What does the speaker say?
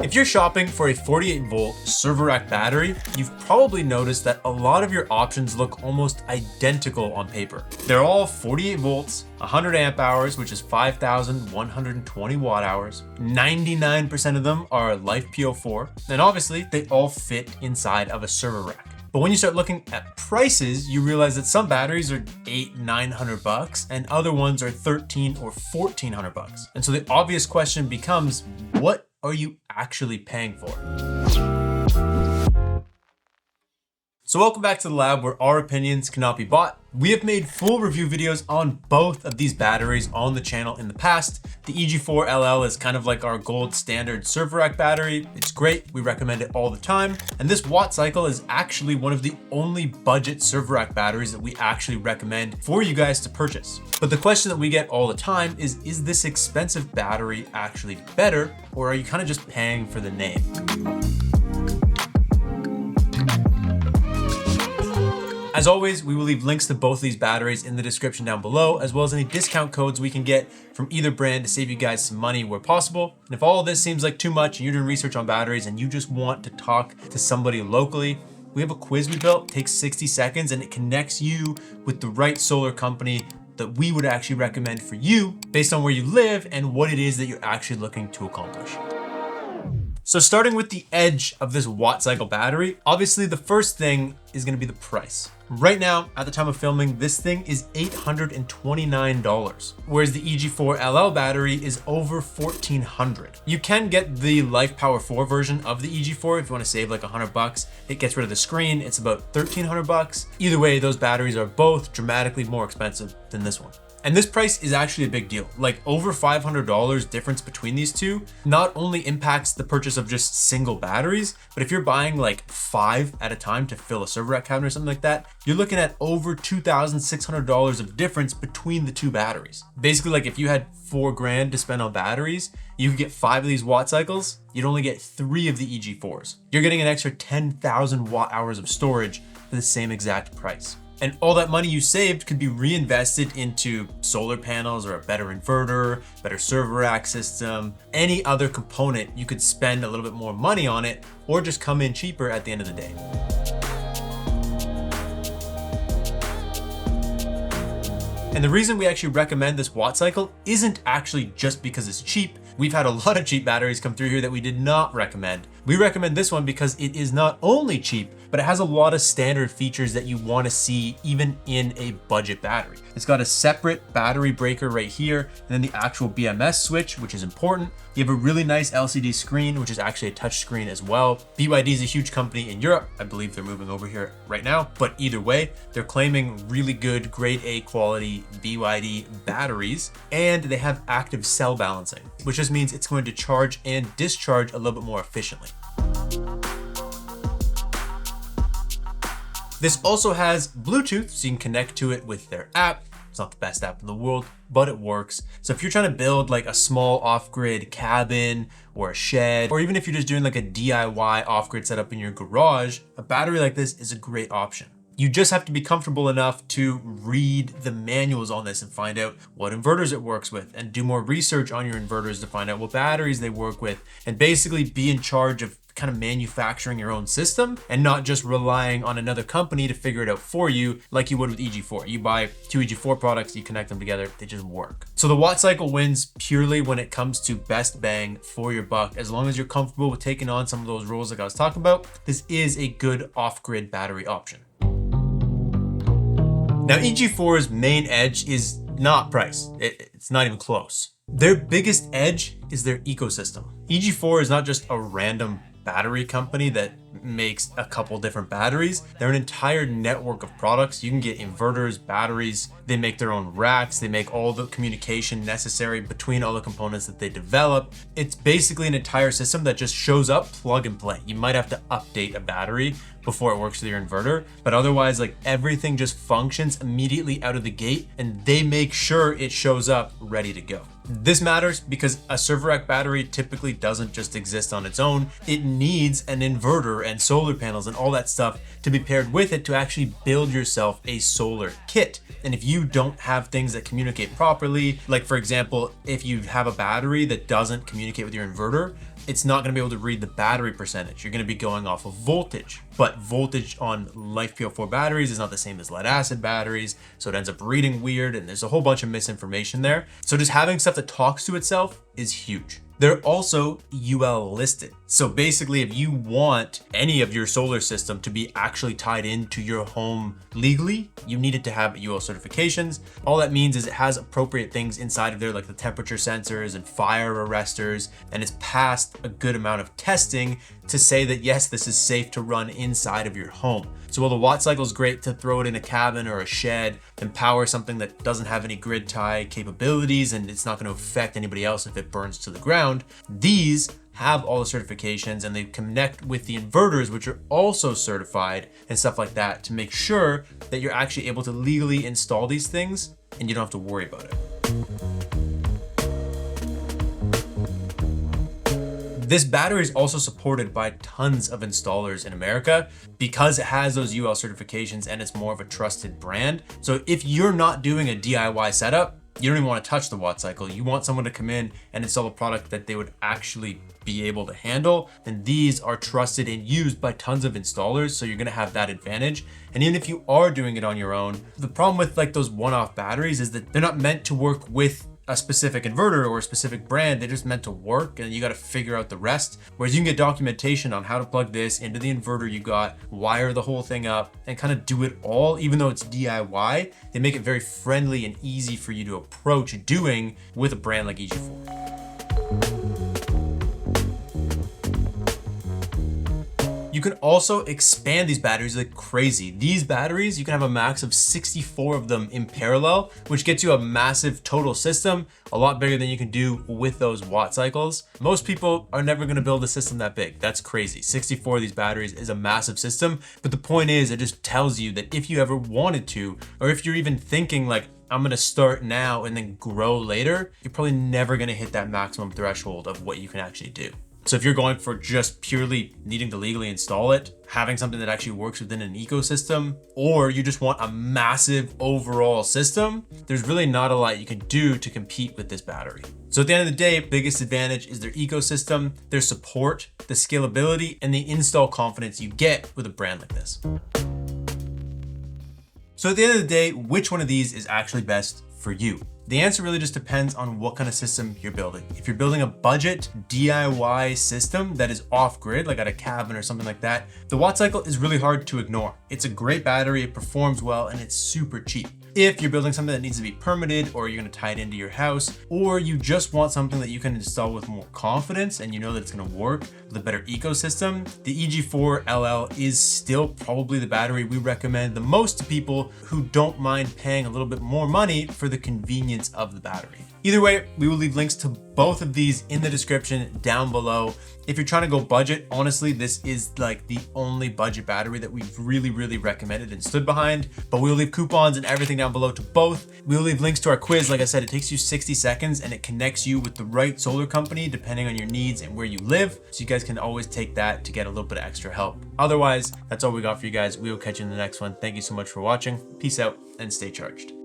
If you're shopping for a 48 volt server rack battery, you've probably noticed that a lot of your options look almost identical on paper. They're all 48 volts, 100 amp hours, which is 5,120 watt hours. 99% of them are LiFePO₄, and obviously they all fit inside of a server rack. But when you start looking at prices, you realize that some batteries are $800-900 and other ones are $1,300 or $1,400. And so the obvious question becomes, what are you actually paying for? So welcome back to the lab where our opinions cannot be bought. We have made full review videos on both of these batteries on the channel in the past. The EG4 LL is kind of like our gold standard server rack battery. It's great, we recommend it all the time. And this WattCycle is actually one of the only budget server rack batteries that we actually recommend for you guys to purchase. But the question that we get all the time is this expensive battery actually better, or are you kind of just paying for the name? As always, we will leave links to both of these batteries in the description down below, as well as any discount codes we can get from either brand to save you guys some money where possible. And if all of this seems like too much and you're doing research on batteries and you just want to talk to somebody locally, we have a quiz we built, it takes 60 seconds, and it connects you with the right solar company that we would actually recommend for you based on where you live and what it is that you're actually looking to accomplish. So starting with the edge of this WattCycle battery, obviously the first thing is gonna be the price. Right now, at the time of filming, this thing is $829, whereas the EG4 LL battery is over $1,400. You can get the LiFePO₄ version of the EG4 if you wanna save like $100. It gets rid of the screen, it's about $1,300. Either way, those batteries are both dramatically more expensive than this one. And this price is actually a big deal. Like over $500 difference between these two not only impacts the purchase of just single batteries, but if you're buying like 5 at a time to fill a server rack cabinet or something like that, you're looking at over $2,600 of difference between the two batteries. Basically, like if you had $4 grand to spend on batteries, you could get 5 of these WattCycles, you'd only get 3 of the EG4s. You're getting an extra 10,000 watt hours of storage for the same exact price. And all that money you saved could be reinvested into solar panels or a better inverter, better server rack system, any other component. You could spend a little bit more money on it or just come in cheaper at the end of the day. And the reason we actually recommend this WattCycle isn't actually just because it's cheap. We've had a lot of cheap batteries come through here that we did not recommend. We recommend this one because it is not only cheap, but it has a lot of standard features that you want to see even in a budget battery. It's got a separate battery breaker right here, and then the actual BMS switch, which is important. You have a really nice LCD screen, which is actually a touch screen as well. BYD is a huge company in Europe. I believe they're moving over here right now, but either way, they're claiming really good grade A quality BYD batteries, and they have active cell balancing, which just means it's going to charge and discharge a little bit more efficiently. This also has Bluetooth, so you can connect to it with their app. It's not the best app in the world, but it works. So if you're trying to build like a small off-grid cabin or a shed, or even if you're just doing like a DIY off-grid setup in your garage, a battery like this is a great option. You just have to be comfortable enough to read the manuals on this and find out what inverters it works with, and do more research on your inverters to find out what batteries they work with, and basically be in charge of kind of manufacturing your own system and not just relying on another company to figure it out for you like you would with EG4. You buy 2 EG4 products, you connect them together, they just work. So the WattCycle wins purely when it comes to best bang for your buck. As long as you're comfortable with taking on some of those roles like I was talking about, this is a good off-grid battery option. Now EG4's main edge is not price. It's not even close. Their biggest edge is their ecosystem. EG4 is not just a random battery company that makes a couple different batteries. They're an entire network of products. You can get inverters, batteries, they make their own racks, they make all the communication necessary between all the components that they develop. It's basically an entire system that just shows up plug and play. You might have to update a battery before it works with your inverter, but otherwise like everything just functions immediately out of the gate, and they make sure it shows up ready to go. This matters because a server rack battery typically doesn't just exist on its own. It needs an inverter and solar panels and all that stuff to be paired with it to actually build yourself a solar kit. And if you don't have things that communicate properly, like for example, if you have a battery that doesn't communicate with your inverter, it's not going to be able to read the battery percentage. You're going to be going off of voltage, but voltage on LiFePO₄ batteries is not the same as lead acid batteries. So it ends up reading weird, and there's a whole bunch of misinformation there. So just having stuff that talks to itself is huge. They're also UL listed. So basically, if you want any of your solar system to be actually tied into your home legally, you need it to have UL certifications. All that means is it has appropriate things inside of there, like the temperature sensors and fire arresters, and it's passed a good amount of testing to say that yes, this is safe to run inside of your home. So while the WattCycle is great to throw it in a cabin or a shed and power something that doesn't have any grid tie capabilities, and it's not going to affect anybody else if it burns to the ground, these have all the certifications and they connect with the inverters, which are also certified and stuff like that, to make sure that you're actually able to legally install these things and you don't have to worry about it. This battery is also supported by tons of installers in America because it has those UL certifications and it's more of a trusted brand. So if you're not doing a DIY setup, you don't even want to touch the WattCycle. You want someone to come in and install a product that they would actually be able to handle. And these are trusted and used by tons of installers. So you're going to have that advantage. And even if you are doing it on your own, the problem with like those one-off batteries is that they're not meant to work with a specific inverter or a specific brand. They're just meant to work and you got to figure out the rest. Whereas you can get documentation on how to plug this into the inverter you got, wire the whole thing up, and kind of do it all. Even though it's DIY, they make it very friendly and easy for you to approach doing with a brand like EG4. You can also expand these batteries like crazy. These batteries, you can have a max of 64 of them in parallel, which gets you a massive total system, a lot bigger than you can do with those WattCycles. Most people are never gonna build a system that big. That's crazy. 64 of these batteries is a massive system, but the point is, it just tells you that if you ever wanted to, or if you're even thinking like, I'm gonna start now and then grow later, you're probably never gonna hit that maximum threshold of what you can actually do. So if you're going for just purely needing to legally install it, having something that actually works within an ecosystem, or you just want a massive overall system, there's really not a lot you can do to compete with this battery. So at the end of the day, biggest advantage is their ecosystem, their support, the scalability, and the install confidence you get with a brand like this. So at the end of the day, which one of these is actually best for you? The answer really just depends on what kind of system you're building. If you're building a budget DIY system that is off-grid, like at a cabin or something like that, the WattCycle is really hard to ignore. It's a great battery, it performs well, and it's super cheap. If you're building something that needs to be permitted, or you're gonna tie it into your house, or you just want something that you can install with more confidence and you know that it's gonna work with a better ecosystem, the EG4 LL is still probably the battery we recommend the most to people who don't mind paying a little bit more money for the convenience of the battery. Either way, we will leave links to both of these in the description down below. If you're trying to go budget, honestly, this is like the only budget battery that we've really recommended and stood behind, but we'll leave coupons and everything down below to both. We'll leave links to our quiz. Like I said, it takes you 60 seconds and it connects you with the right solar company depending on your needs and where you live. So you guys can always take that to get a little bit of extra help. Otherwise, that's all we got for you guys. We will catch you in the next one. Thank you so much for watching. Peace out and stay charged.